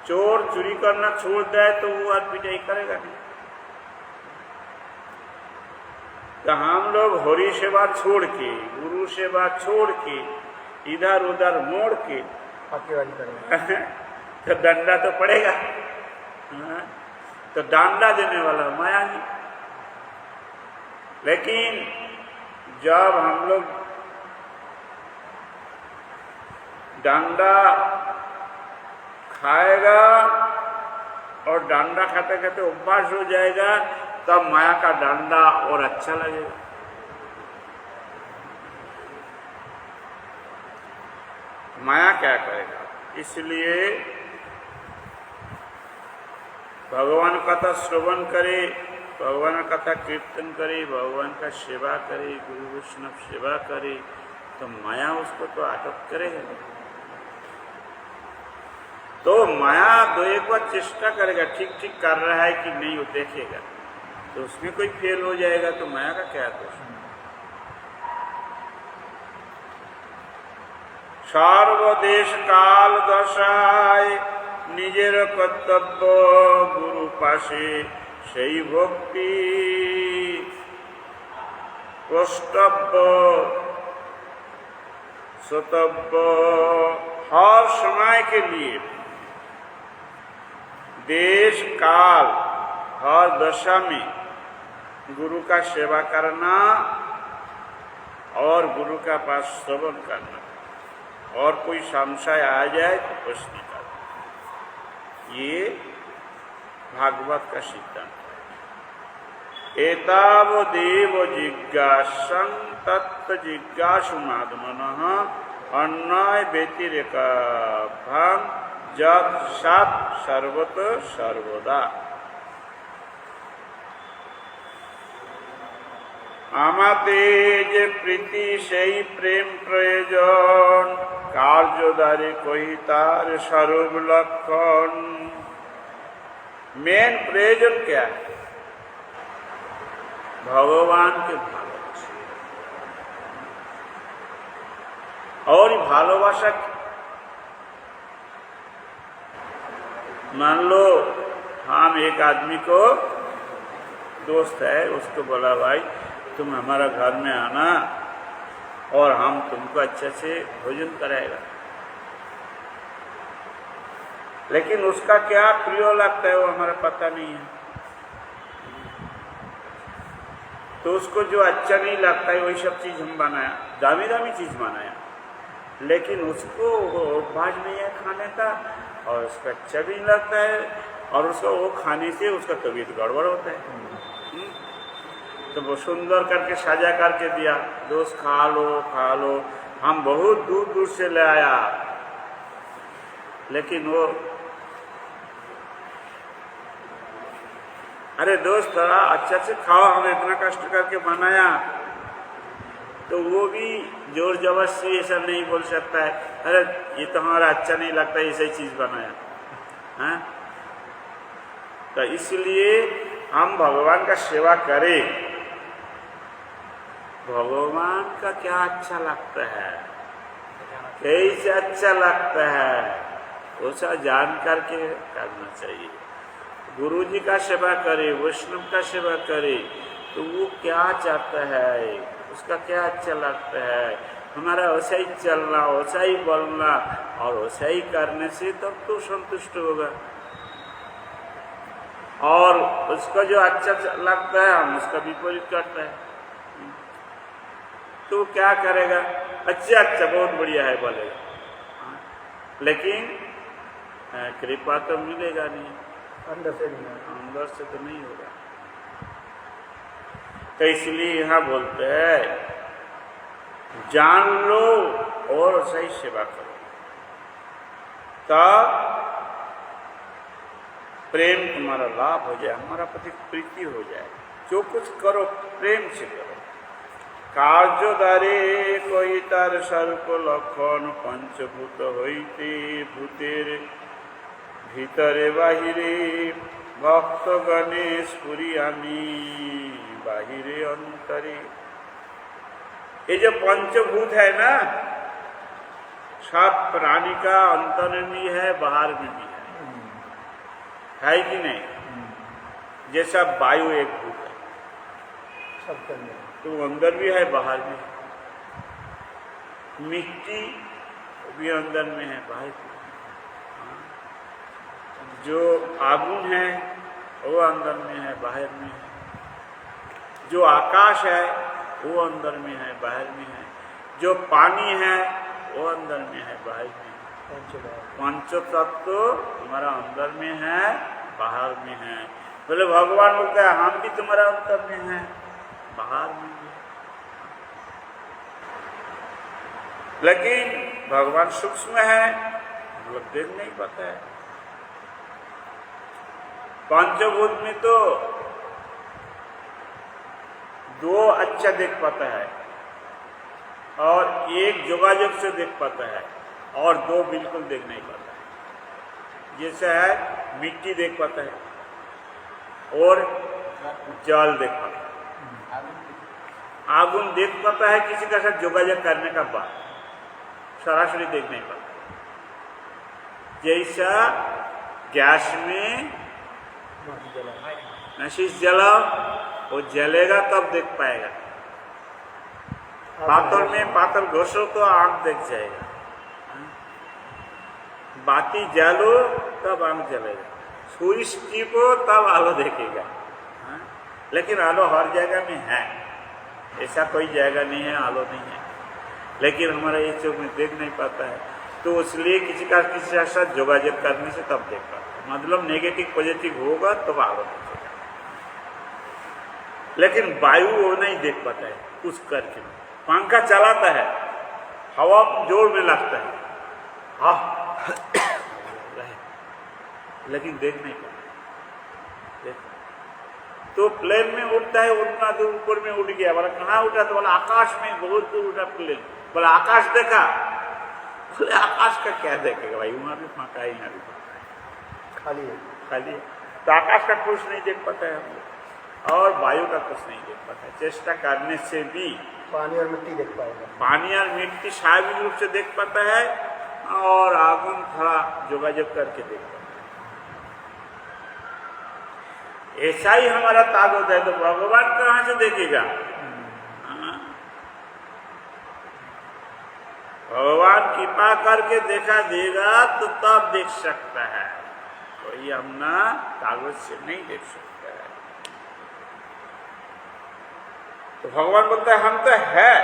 चोर चोरी करना छोड़ दे तो वो आज पिटाई करेगा नहीं। तो हम लोग हरि सेवा छोड़ के, गुरु सेवा छोड़ के, इधर उधर मोड़ के फाकीवादी करेंगे तो डंडा तो पड़ेगा। तो डंडा देने वाला माया जी। लेकिन जब हम लोग डंडा खाएगा और डंडा खाते खाते उपवास हो जाएगा, तब माया का डंडा और अच्छा लगेगा। माया क्या करेगा? इसलिए भगवान कथा श्रवण करे, भगवान कथा कीर्तन करे, भगवान का सेवा करे, गुरु वैष्णव सेवा करे, तो माया उसको तो आटक करेगा। तो माया दो एक बार चेष्टा करेगा, ठीक ठीक कर रहा है कि नहीं, वो देखेगा। तो उसमें कोई फेल हो जाएगा तो माया का क्या दोष? सर्वदेश काल दशाय निजेर कर्तव्य गुरु पाशे সেই ভক্তি কষ্টব্য सतव्य। हर समय के लिए, देश काल, हर दशा में गुरु का सेवा करना और गुरु का पास श्रवण करना, और कोई संशय आ जाए तो प्रश्न करना। ये भागवत का सिद्धांत है। एतावदेव जिज्ञासं तत्व जिज्ञासुमात्मनः अन्वय व्यतिरेकाभां जत् सत् सर्वत सर्वदा। আমাতে যে প্রীতি সেই প্রেম প্রয়োজন, কার্যদ্বারে কহি তার স্বরূপ লক্ষণ। मेन प्रयोजन क्या है? भगवान के भालोबासा। और भालोबासा, मान लो हम एक आदमी को, दोस्त है, उसको बोला भाई तुम हमारा घर में आना और हम तुमको अच्छे से भोजन कराएगा। लेकिन उसका क्या प्रिय लगता है वो हमारा पता नहीं है। तो उसको जो अच्छा नहीं लगता है वही सब चीज हम बनाया, दामी दामी चीज बनाया, लेकिन उसको वो अभ्यास नहीं है खाने का, और उसका अच्छा भी नहीं लगता है, और उसको वो खाने से उसका तबीयत गड़बड़ होता है। तो वो सुंदर करके साजा करके दिया, दोस्त खा लो खा लो, हम बहुत दूर दूर से ले आया, लेकिन वो, अरे दोस्त थोड़ा अच्छा से खाओ, हमने इतना कष्ट करके बनाया। तो वो भी जोर जबरदस्ती ऐसा नहीं बोल सकता है, अरे ये तो हमारा अच्छा नहीं लगता, ऐसी चीज बनाया है। तो इसलिए हम भगवान का सेवा करें, भगवान का क्या अच्छा लगता है, कैसे अच्छा लगता है, उसका जान करके करना चाहिए। गुरु जी का सेवा करे, वैष्णव का सेवा करे, तो वो क्या चाहता है, उसका क्या अच्छा लगता है, हमारा वैसा ही चलना, वैसा ही बोलना और वैसा ही करने से तब तो संतुष्ट होगा। और उसको जो अच्छा लगता है हम उसका विपरीत करता है, तो क्या करेगा? अच्छा अच्छा बहुत बढ़िया है बोलेगा, लेकिन कृपा तो मिलेगा नहीं, अंदर से नहीं है, अंदर से तो नहीं होगा। तो इसलिए यहाँ बोलते हैं जान लो और सही सेवा करो, तब प्रेम तुम्हारा लाभ हो जाए, हमारा प्रति प्रीति हो जाए। जो कुछ करो प्रेम से करो। कार्य द्वारे कोई तार स्वरूप लक्षण, पंचभूत হইতে ভূতের ভিতরে বাহিরে ভক্ত গণেশ পুরি আমি বাহিরে অন্তরে। ये जो पंचभूत है ना, सब प्राणी का अंतर में भी है, बाहर में भी है कि नहीं? जैसा वायु एक भूत है, सबके अंदर तो अंदर भी है, बाहर भी है। मिट्टी भी अंदर में है, बाहर भी है। जो आगुन है वो अंदर में है, बाहर में है। जो आकाश है वो अंदर में है, बाहर में है। जो पानी है वो अंदर में है, बाहर में है। पंच तत्व तुम्हारा अंदर में है, बाहर में है। बोले भगवान बोलते हैं हम भी तुम्हारा अंदर में है, बाहर में भी। लेकिन भगवान सूक्ष्म है, हम लोग देख नहीं पाता है। पंचभूत में तो दो अच्छा देख पाता है और एक जोगाजोग से देख पाता है और दो बिल्कुल देख नहीं पाता है। जैसे है मिट्टी देख पाता है और जल देख पाता है। आगुन देख पाता है किसी का साथ जोगाजोग करने का बाद, सरासरी देख नहीं पाता। जैसा गैस में नशीस जलाओ, वो जलेगा तब देख पाएगा। पातल में पातल घोसो तो आंख देख जाएगा। बाती जलो तब आंख जलेगा। स्विच टिपो तब आलो देखेगा। लेकिन आलो हर जगह में है, ऐसा कोई जगह नहीं है आलो नहीं है। लेकिन हमारा ये चौक में देख नहीं पाता है, तो इसलिए किसी का किसी के साथ जोगाजोग करने से तब देख पाता है। मतलब नेगेटिव पॉजिटिव होगा तब आलो देखेगा। लेकिन वायु वो नहीं देख पाता है कुछ करके। पंखा चलाता है, हवा जोर में लगता है, हाँ लेकिन देख नहीं पाता। तो प्लेन में उठता है, उतना दूर ऊपर में उठ गया। बोला कहाँ उठा? तो बोला आकाश में, बहुत दूर उठा प्लेन। बोला आकाश देखा? बोले आकाश का क्या देखेगा भाई, वहां भी फांका है, यहाँ भी फांका है, खाली है। खाली है। तो आकाश का कुछ नहीं देख पाता है हम लोग, और वायु का कुछ नहीं देख पाता है। चेष्टा करने से भी पानी और मिट्टी देख पाएगा। पानी और मिट्टी स्वाभाविक रूप से देख पाता है, और आगुन थोड़ा जोगाजोग करके देख पाता है। ऐसा ही हमारा ताकत है। तो भगवान कहाँ से देखेगा? भगवान कृपा करके देखा देगा तो तब देख सकता है, कोई हमना कागज से नहीं देख सकता है। तो भगवान बोलता है हम तो है,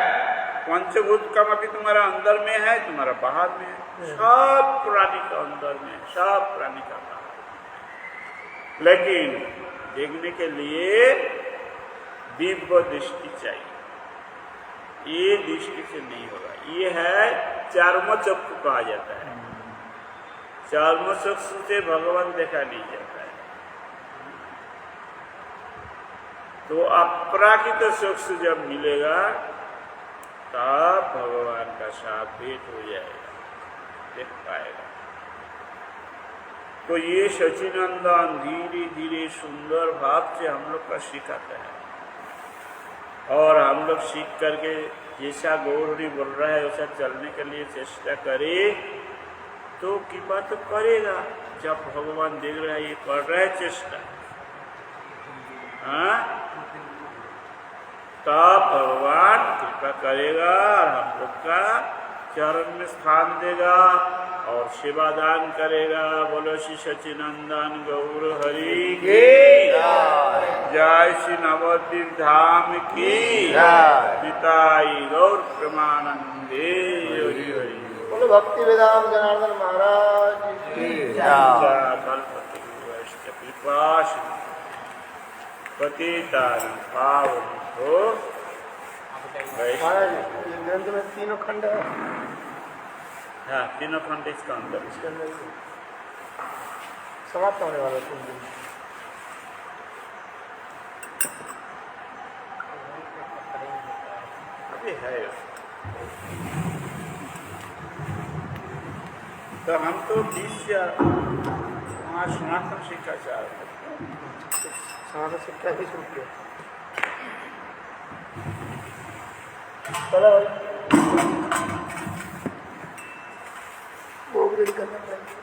पंचभूत का भी तुम्हारा अंदर में है, तुम्हारा बाहर में है। सब प्राणी का अंदर में है, सब प्राणी का बाहर। लेकिन देखने के लिए दिव्य दृष्टि चाहिए। ये दृष्टि से नहीं होगा। ये है चर्मचक्षु कहा जाता है। चर्मचक्षु से भगवान देखा नहीं जाता है। तो अपराकृत चक्षु जब मिलेगा तब भगवान का साथ भेंट हो जाएगा, देख पाएगा। तो ये सचिनंदन धीरे धीरे सुंदर भाव से हम लोग का सिखाता है, और हम लोग सीख करके जैसा गौरहरि बोल रहा है वैसा चलने के लिए चेष्टा करे तो कृपा तो करेगा। जब भगवान देख रहा है ये कर रहा है चेष्टा, हाँ, तब भगवान कृपा करेगा और हम लोग का चरण में स्थान देगा और सेवा दान करेगा। बोलो श्री सचिनंदन गौर हरि की जय, श्री नवद्वीप धाम की पिताई गौर प्रेमानंदे हरि हरि। बोलो भक्ति वेदांत जनार्दन महाराज की कल्पति कृपा पतितान पावन हो। महाराज ये ग्रंथ में तीनों खंड है। हाँ, तीनों खंड इसका अंदर इसके अंदर समाप्त होने वाला 3 दिन। अभी है। तो हम तो 20 या वहाँ सनातन शिक्षा चाह रहे हैं। सनातन शिक्षा ही शुरू किया। चलो रेडी करना पड़ेगा।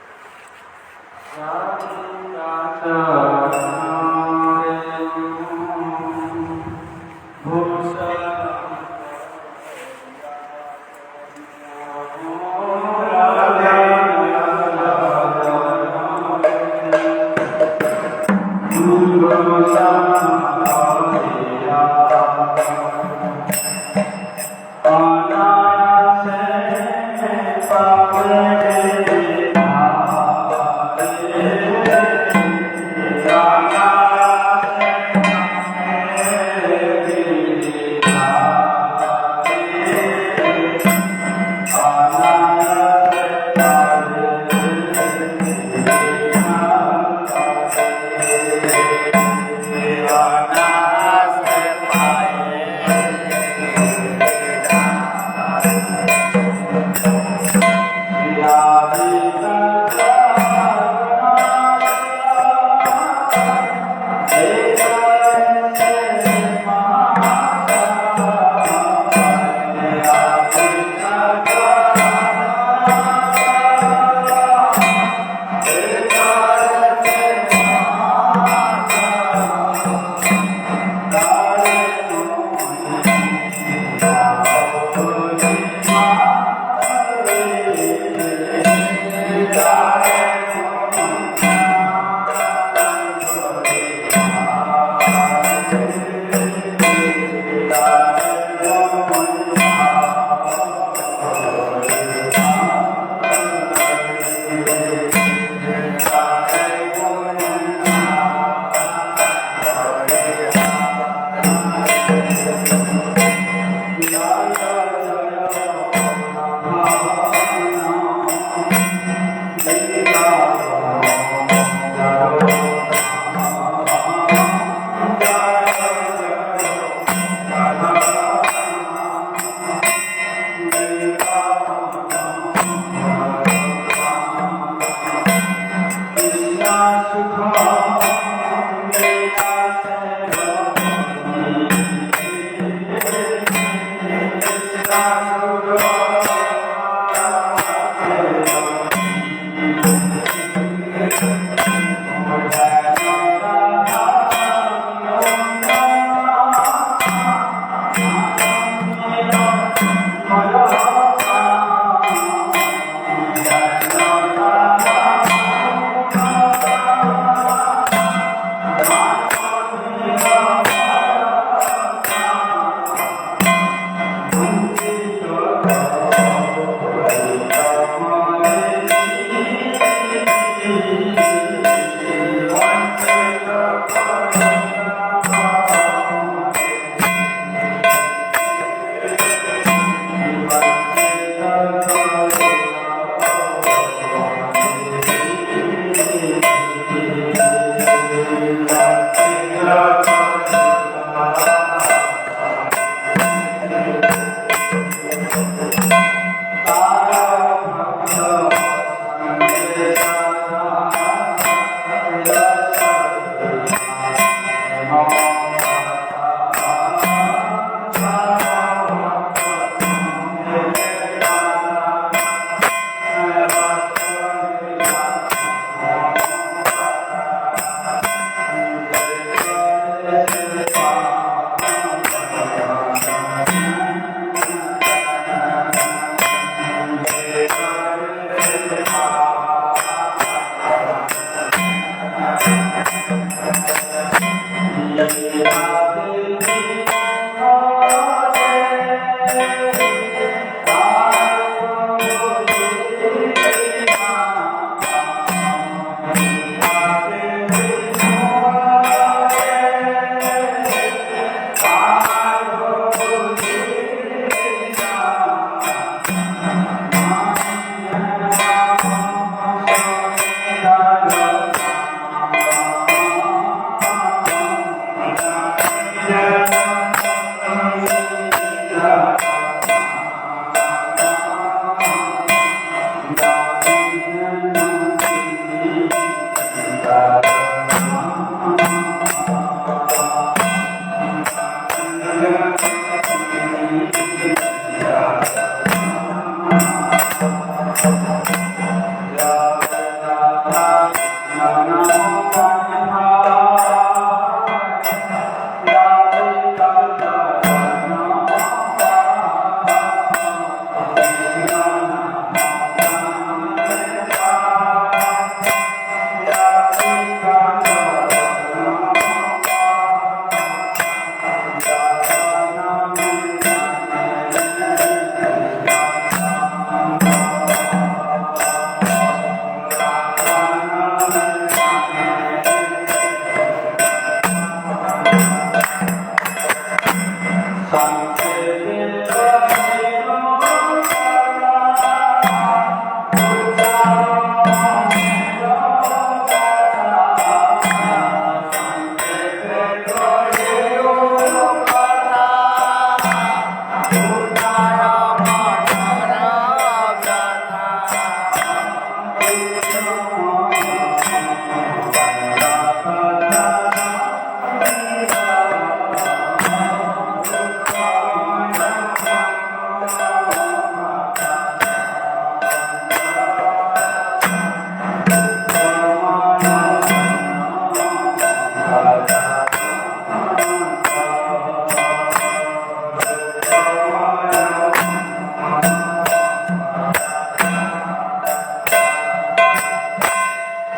Yeah.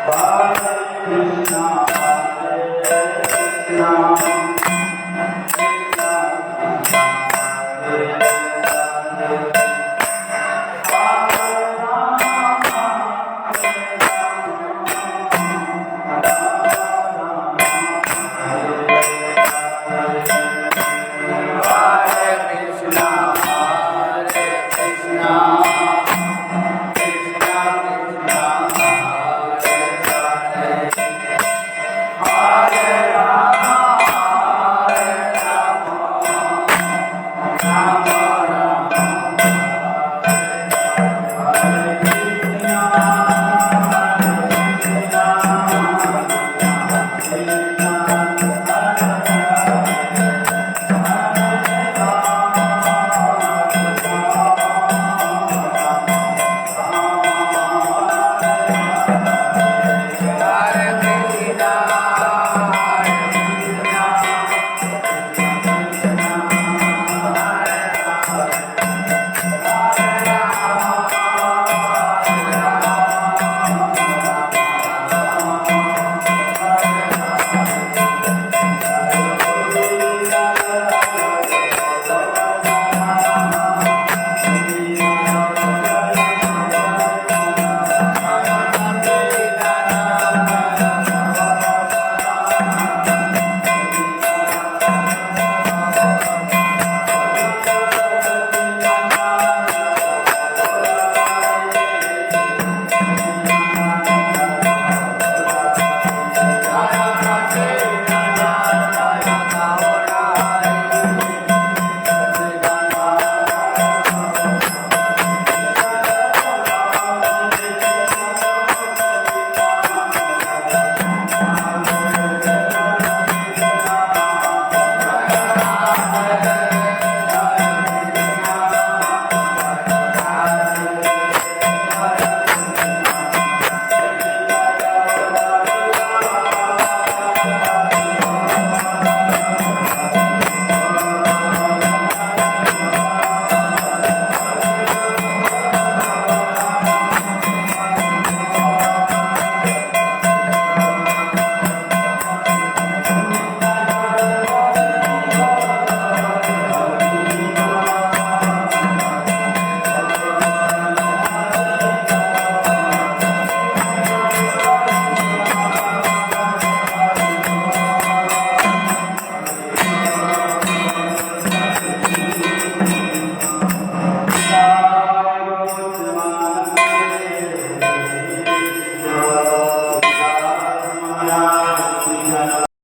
Hare Krishna